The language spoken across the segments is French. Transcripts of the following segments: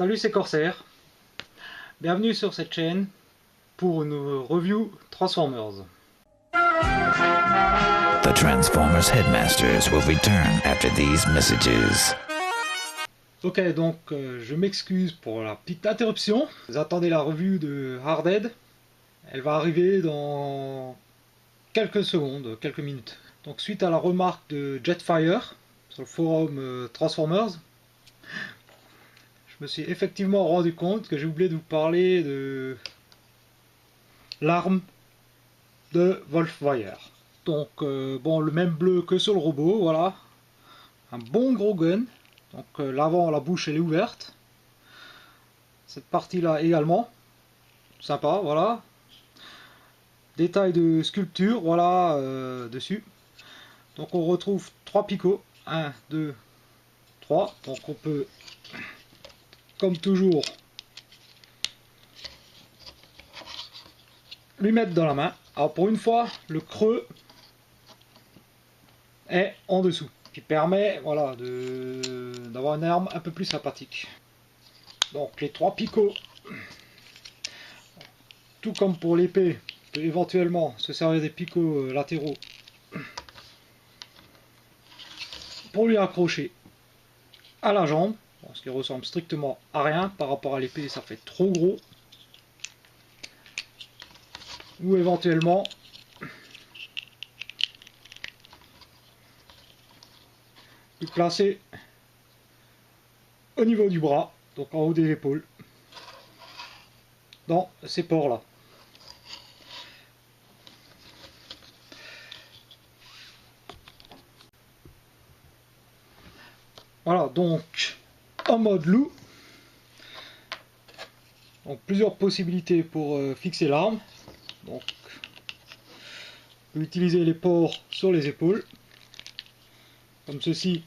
Salut, c'est Corsair. Bienvenue sur cette chaîne pour une review Transformers. The Transformers Headmasters will return after these messages. Ok, donc je m'excuse pour la petite interruption. Vous attendez la revue de Hardhead. Elle va arriver dans quelques secondes, quelques minutes. Donc suite à la remarque de Jetfire sur le forum Transformers, je me suis effectivement rendu compte que j'ai oublié de vous parler de l'arme de Wolfwire. Donc bon, le même bleu que sur le robot, voilà. Un bon gros gun. Donc l'avant, la bouche elle est ouverte. Cette partie là également. Sympa, voilà. Détail de sculpture, voilà, dessus. Donc on retrouve 3 picots. 1, 2, 3. Donc on peut, comme toujours, lui mettre dans la main. Alors pour une fois, le creux est en dessous, qui permet, voilà, d'avoir une arme un peu plus sympathique. Donc les 3 picots, tout comme pour l'épée, peut éventuellement se servir des picots latéraux pour lui accrocher à la jambe, ce qui ressemble strictement à rien par rapport à l'épée, ça fait trop gros. Ou éventuellement lui placer au niveau du bras, donc en haut des épaules, dans ces pores là. Voilà, donc en mode loup. Donc plusieurs possibilités pour fixer l'arme. Donc on peut utiliser les pores sur les épaules, comme ceci,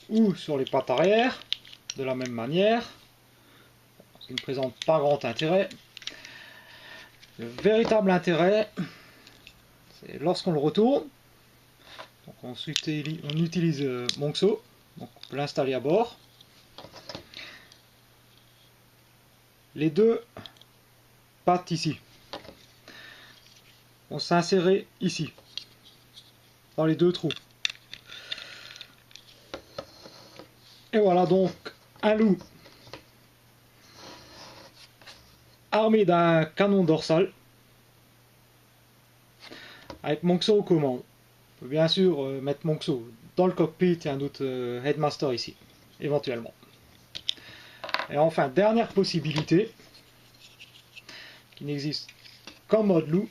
ou sur les pattes arrière, de la même manière, ce qui ne présente pas grand intérêt. Le véritable intérêt, c'est lorsqu'on le retourne. Donc on utilise Monxo, donc on peut l'installer à bord. Les deux pattes ici vont s'insérer ici, dans les deux trous. Et voilà donc un loup armé d'un canon dorsal avec Monxo aux commandes. On peut bien sûr mettre Monxo dans le cockpit et un autre Headmaster ici, éventuellement. Et enfin, dernière possibilité, qui n'existe qu'en mode loup,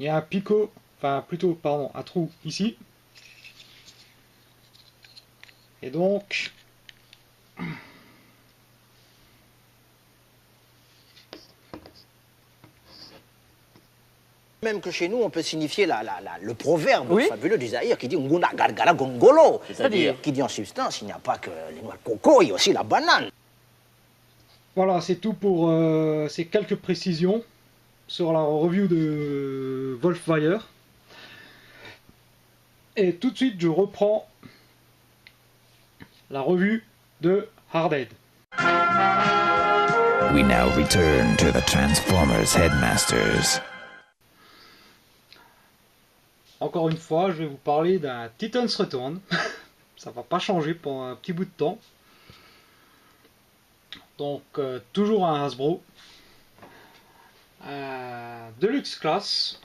il y a un picot, enfin plutôt, pardon, un trou ici. Et donc, même que chez nous, on peut signifier le proverbe fabuleux du Zaïre qui dit Nguna Gargara Gongolo. C'est-à-dire, qui dit en substance, il n'y a pas que les noix de coco, il y a aussi la banane. Voilà, c'est tout pour ces quelques précisions sur la review de Wolfwire. Et tout de suite, je reprends la revue de Hardhead. We now return to the Transformers Headmasters. Encore une fois, je vais vous parler d'un Titans Return. Ça va pas changer pendant un petit bout de temps. Donc, toujours un Hasbro. Deluxe classe.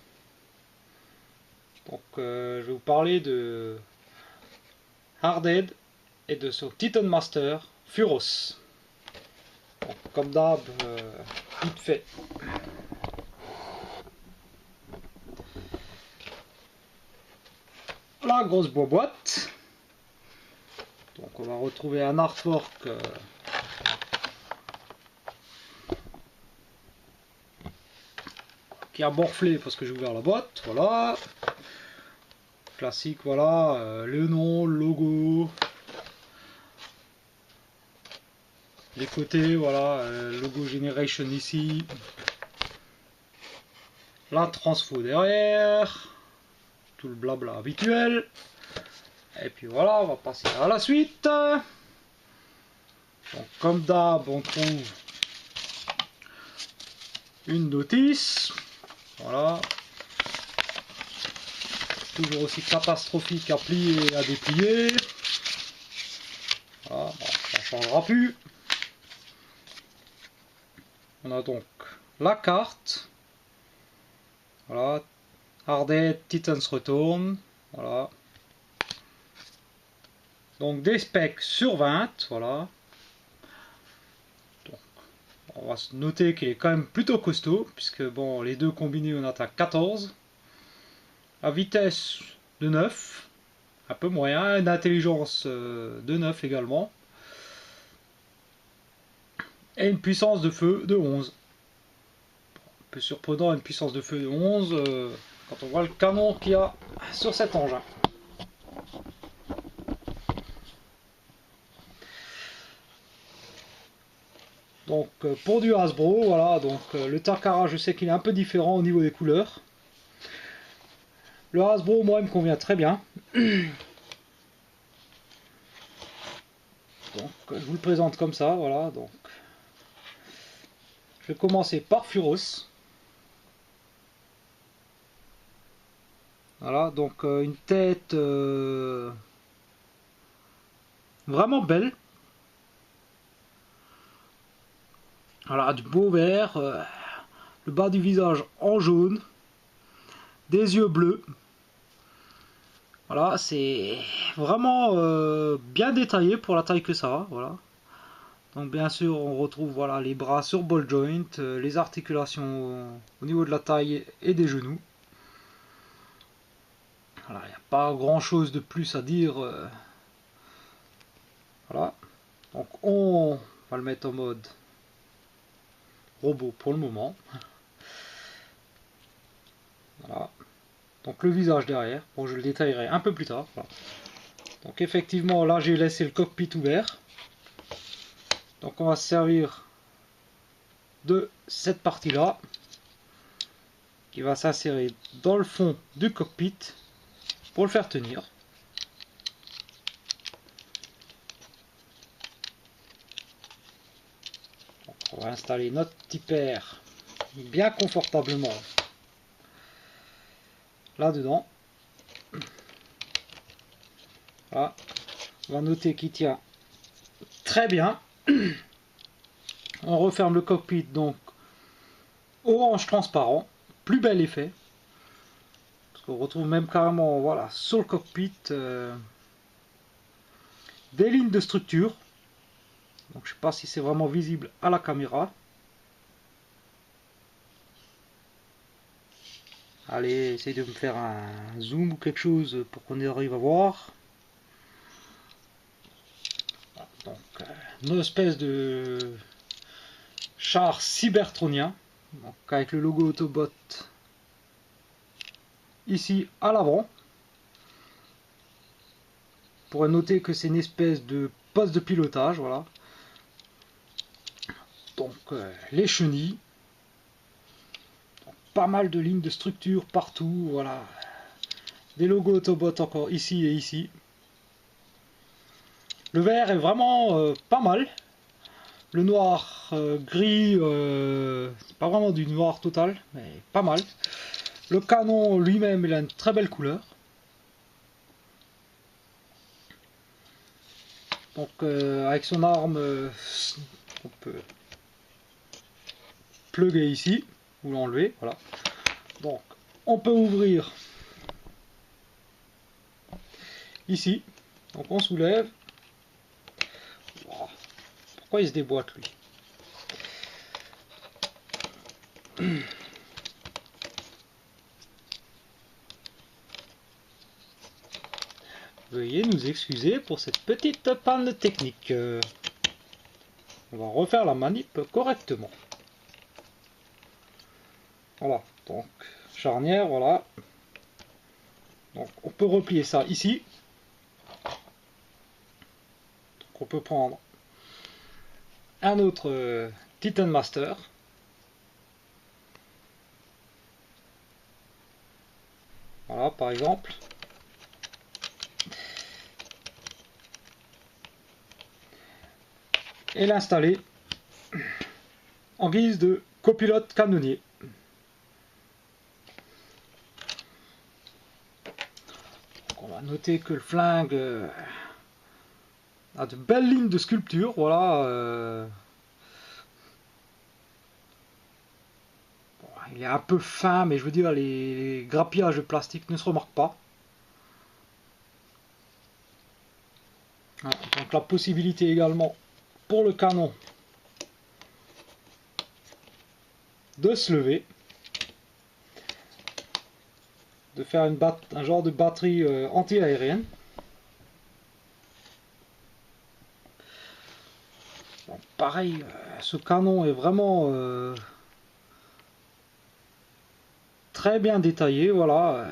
Donc, je vais vous parler de Hardhead et de son Titan Master Furos. Donc, comme d'hab, vite fait. La grosse boîte. Donc on va retrouver un artwork qui a morflé parce que j'ai ouvert la boîte. Voilà. Classique, voilà. Le nom, le logo. Les côtés, voilà. Logo Generation ici. La transfo derrière. tout le blabla habituel. Et puis voilà, on va passer à la suite. Donc, comme d'hab, on trouve une notice. Voilà. Toujours aussi catastrophique à plier et à déplier. Voilà, bon, ça ne changera plus. On a donc la carte. Voilà. Hardhead, Titans Return. Voilà. Donc des specs sur 20. Voilà. Donc, on va se noter qu'il est quand même plutôt costaud. Puisque bon, les deux combinés, on atteint 14. La vitesse de 9. Un peu moyen. Une intelligence de 9 également. Et une puissance de feu de 11. Un peu surprenant, une puissance de feu de 11 quand on voit le canon qu'il y a sur cet engin. Donc pour du Hasbro, voilà, donc le Takara, je sais qu'il est un peu différent au niveau des couleurs. Le Hasbro, moi, il me convient très bien. Donc je vous le présente comme ça, voilà. Donc je vais commencer par Furos. Voilà, donc une tête vraiment belle. Voilà, du beau vert, le bas du visage en jaune, des yeux bleus. Voilà, c'est vraiment bien détaillé pour la taille que ça a. Voilà. Donc bien sûr, on retrouve voilà, les bras sur ball joint, les articulations au niveau de la taille et des genoux. Voilà, il n'y a pas grand chose de plus à dire. Voilà. Donc on va le mettre en mode robot pour le moment. Voilà. Donc le visage derrière. Bon, je le détaillerai un peu plus tard. Voilà. Donc effectivement, là j'ai laissé le cockpit ouvert. Donc on va se servir de cette partie-là qui va s'insérer dans le fond du cockpit pour le faire tenir. Donc on va installer notre petit père bien confortablement là-dedans. Voilà. On va noter qu'il tient très bien. On referme le cockpit donc orange transparent, plus bel effet. Parce qu'on retrouve même carrément voilà, sur le cockpit des lignes de structure. Donc je ne sais pas si c'est vraiment visible à la caméra. Allez, essayez de me faire un zoom ou quelque chose pour qu'on arrive à voir. Donc, une espèce de char cybertronien, donc avec le logo Autobot ici à l'avant. On pourrait noter que c'est une espèce de poste de pilotage, voilà. Donc les chenilles. Pas mal de lignes de structure partout, voilà. Des logos Autobot encore ici et ici. Le vert est vraiment pas mal. Le noir gris, c'est pas vraiment du noir total, mais pas mal. Le canon lui-même, il a une très belle couleur. Donc avec son arme, on peut plugger ici, ou l'enlever, voilà. Donc on peut ouvrir ici, donc on soulève. Pourquoi il se déboîte lui? Veuillez nous excuser pour cette petite panne technique. On va refaire la manip correctement. Voilà, donc charnière, voilà. Donc on peut replier ça ici. Donc on peut prendre un autre Titan Master. Voilà, par exemple. Et l'installer en guise de copilote canonnier. Donc on va noter que le flingue a de belles lignes de sculpture, voilà. Bon, il est un peu fin, mais je veux dire, les grappillages de plastique ne se remarquent pas. Voilà, donc la possibilité également pour le canon de se lever, de faire un genre de batterie anti-aérienne. Bon, pareil, ce canon est vraiment très bien détaillé, voilà.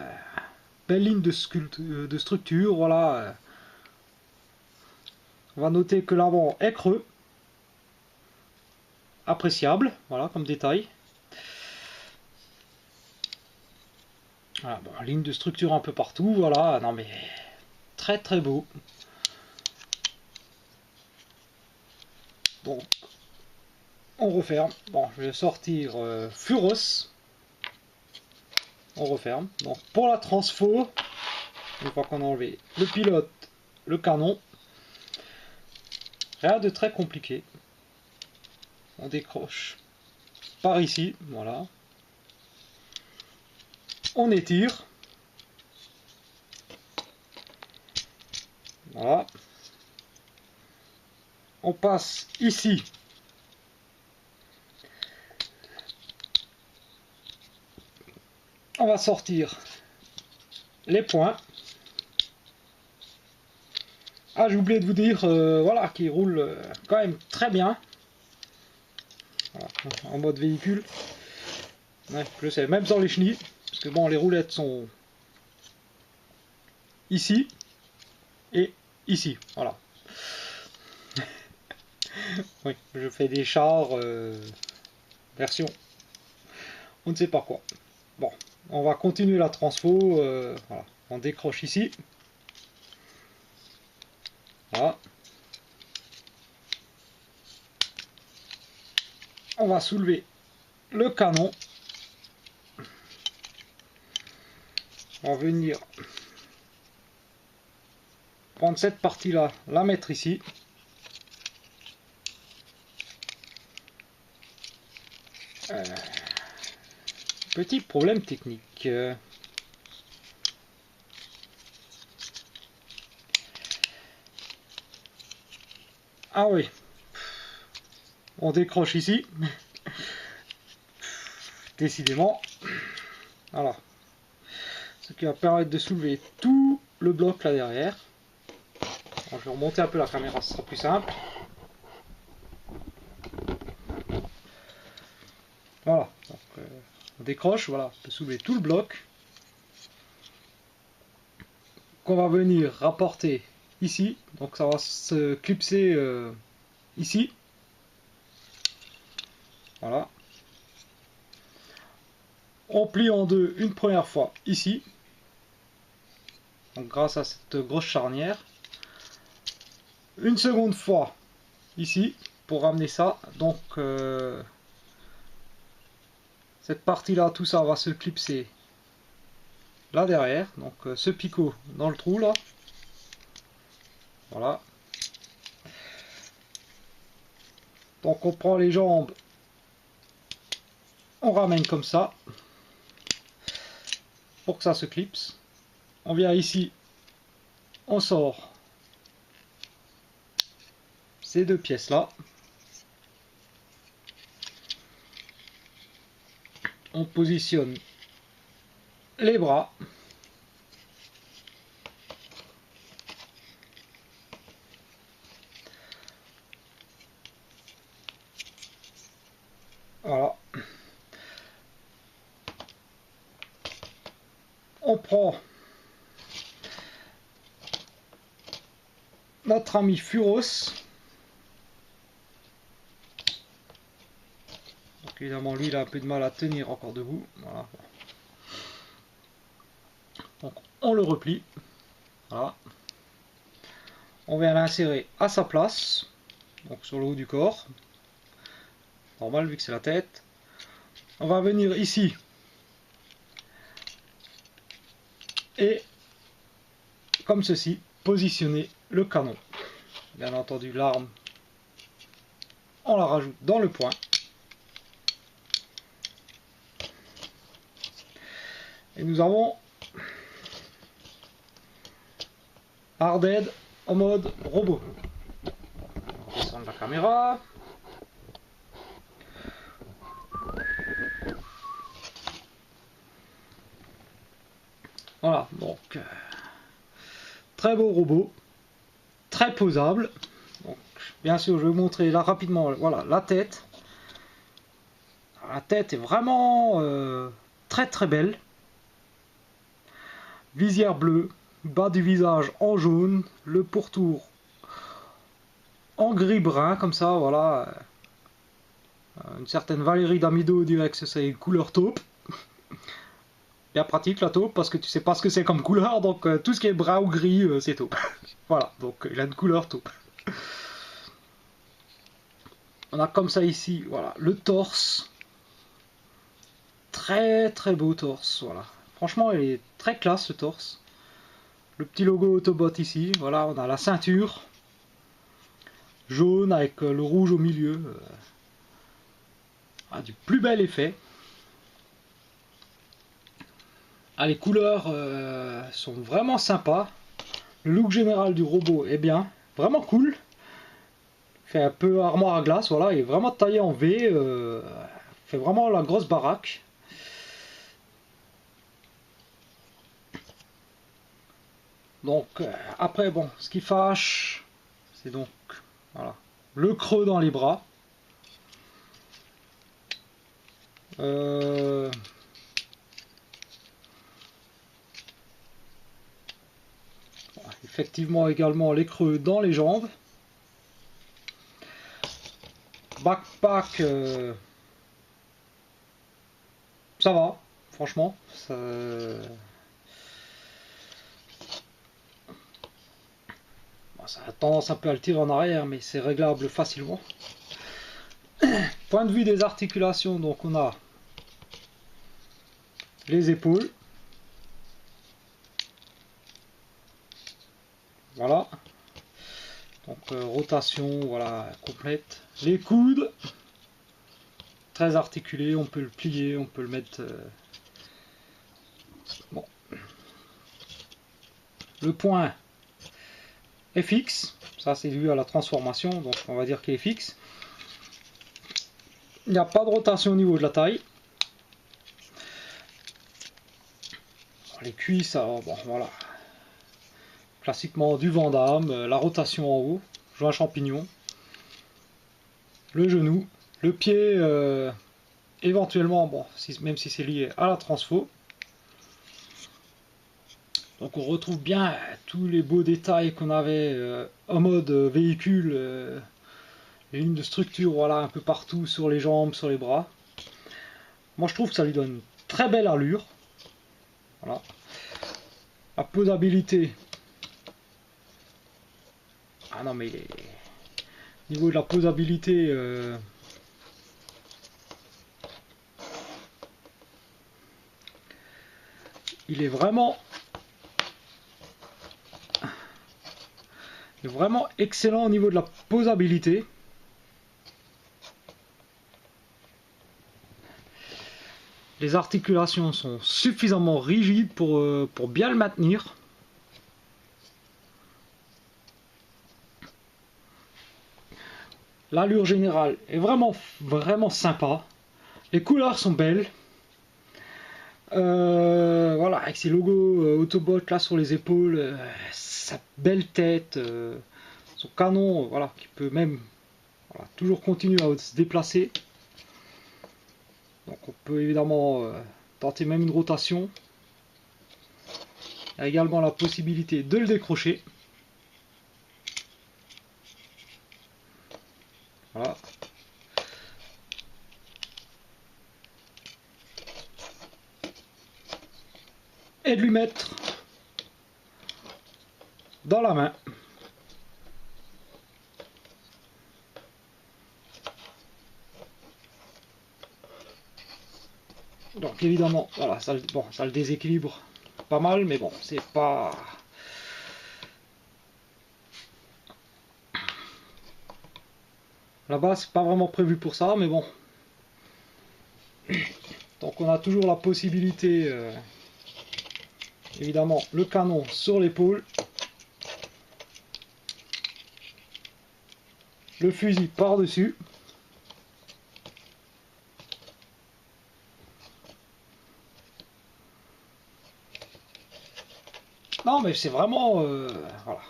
Belle ligne de structure, voilà. On va noter que l'avant est creux, appréciable, voilà, comme détail. Voilà, bon, ligne de structure un peu partout, voilà, non mais très très beau. Donc, on referme. Bon, je vais sortir Furos. On referme. Donc, pour la transfo, une fois qu'on a enlevé le pilote, le canon, rien de très compliqué. On décroche par ici, voilà. On étire. Voilà. On passe ici. On va sortir les points. Ah, j'ai oublié de vous dire, voilà, qu'il roule quand même très bien. Voilà, en mode véhicule. Ouais, je sais, même sans les chenilles. Parce que bon, les roulettes sont ici et ici. Voilà. Oui, je fais des chars version. On ne sait pas quoi. Bon, on va continuer la transfo. Voilà. On décroche ici. Voilà. On va soulever le canon. On va venir prendre cette partie-là, la mettre ici. Petit problème technique. Ah oui. On décroche ici. Décidément. Voilà. Ce qui va permettre de soulever tout le bloc là derrière. Alors, je vais remonter un peu la caméra, ce sera plus simple. Voilà. Donc, on décroche, voilà, on peut soulever tout le bloc. Qu'on va venir rapporter ici. Donc ça va se clipser ici. Voilà. On plie en deux une première fois ici. Donc grâce à cette grosse charnière. Une seconde fois ici pour ramener ça. Donc cette partie là, tout ça va se clipser là derrière. Donc ce picot dans le trou là. Voilà. Donc on prend les jambes. On ramène comme ça. Pour que ça se clipse. On vient ici. On sort ces deux pièces là. On positionne les bras. Voilà. On prend notre ami Furos. Donc évidemment lui il a un peu de mal à tenir encore debout. Voilà. on le replie. Voilà. On vient l'insérer à sa place, donc sur le haut du corps. Normal vu que c'est la tête. On va venir ici et comme ceci positionner le canon. Bien entendu l'arme, on la rajoute dans le point. Et nous avons Hardhead en mode robot. On va descendre la caméra. Voilà, donc très beau robot, très posable. Donc, bien sûr, je vais vous montrer là rapidement. Voilà, la tête. La tête est vraiment très très belle. Visière bleue, bas du visage en jaune, le pourtour en gris-brun, comme ça, voilà. Une certaine Valérie Damido dirait que c'est couleur taupe. Bien pratique la taupe, parce que tu sais pas ce que c'est comme couleur, donc tout ce qui est brun ou gris, c'est taupe. Voilà, donc il a une couleur taupe. On a comme ça ici, voilà, le torse. Très très beau torse, voilà. Franchement, il est très classe ce torse. Le petit logo Autobot ici, voilà, on a la ceinture jaune avec le rouge au milieu. Du plus bel effet. Les couleurs sont vraiment sympas. Le look général du robot est bien, vraiment cool. Fait un peu armoire à glace, voilà, il est vraiment taillé en V. Fait vraiment la grosse baraque. Donc après bon, ce qui fâche, c'est donc voilà le creux dans les bras. Effectivement également les creux dans les jambes. Backpack, ça va, franchement. Ça a tendance un peu à le tirer en arrière, mais c'est réglable facilement. Point de vue des articulations, donc on a les épaules. Voilà. Donc rotation, voilà, complète. Les coudes, très articulés, on peut le plier, on peut le mettre... Bon. Le point est fixe, ça c'est dû à la transformation, donc on va dire qu'il est fixe. Il n'y a pas de rotation au niveau de la taille. Les cuisses, alors bon voilà. Classiquement du Van Damme, la rotation en haut, joint champignon. Le genou, le pied, éventuellement, bon, même si c'est lié à la transfo. Donc on retrouve bien tous les beaux détails qu'on avait en mode véhicule, les lignes de structure, voilà, un peu partout sur les jambes, sur les bras. Moi je trouve que ça lui donne une très belle allure. Voilà. La posabilité. Ah non mais au niveau de la posabilité, il est vraiment excellent au niveau de la posabilité. Les articulations sont suffisamment rigides pour bien le maintenir. L'allure générale est vraiment sympa. Les couleurs sont belles. Voilà, avec ses logos Autobot là sur les épaules, sa belle tête, son canon, voilà, qui peut même toujours continuer à se déplacer. Donc on peut évidemment tenter même une rotation. Il y a également la possibilité de le décrocher. Voilà. Et de lui mettre dans la main. Donc évidemment, voilà, ça, bon, ça le déséquilibre pas mal, mais bon, c'est pas... Là-bas, c'est pas vraiment prévu pour ça, mais bon. Donc on a toujours la possibilité, évidemment, le canon sur l'épaule, le fusil par-dessus. Non mais c'est vraiment... voilà.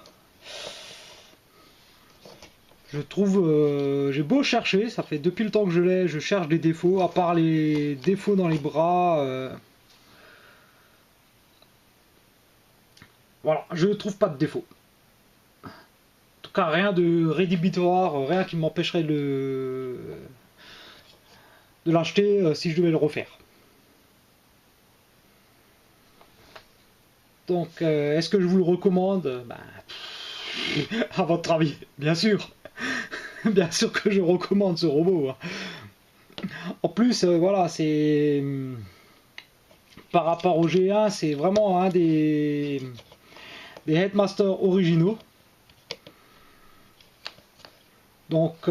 Je trouve... j'ai beau chercher, ça fait depuis le temps que je l'ai, je cherche des défauts, à part les défauts dans les bras. Voilà, je ne trouve pas de défaut. En tout cas, rien de rédhibitoire, rien qui m'empêcherait de l'acheter si je devais le refaire. Donc, est-ce que je vous le recommande? Ben, à votre avis, bien sûr. Bien sûr que je recommande ce robot. En plus, voilà, c'est... Par rapport au G1, c'est vraiment un des Headmasters originaux. Donc,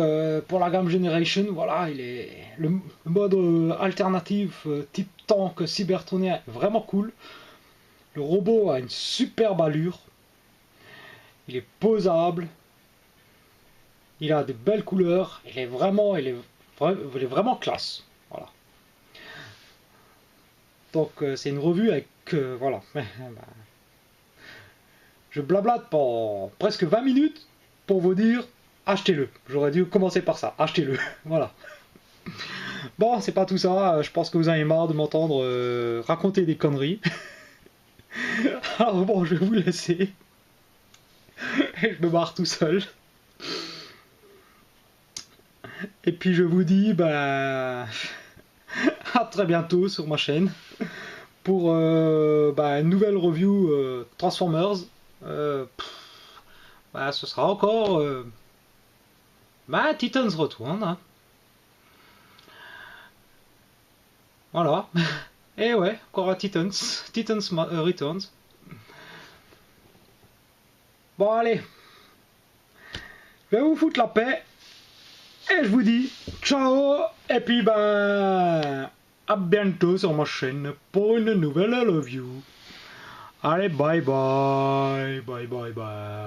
pour la gamme Generation, voilà, il est... Le mode alternatif type tank cybertronien est vraiment cool. Le robot a une superbe allure. Il est posable. Il a de belles couleurs. Il est vraiment classe. Voilà. Donc c'est une revue avec voilà. Je blablate pendant presque 20 minutes pour vous dire achetez-le. J'aurais dû commencer par ça. Achetez-le. Voilà. Bon, c'est pas tout ça. Je pense que vous en avez marre de m'entendre raconter des conneries. Alors bon, je vais vous laisser. Et je me barre tout seul. Et puis je vous dis à très bientôt sur ma chaîne pour une nouvelle review Transformers. Ce sera encore Titans Return. Hein. Voilà. Et ouais, encore un Titans Returns. Bon allez, je vais vous foutre la paix. Et je vous dis ciao. Et puis à bientôt sur ma chaîne pour une nouvelle review. Allez, bye bye. Bye bye bye.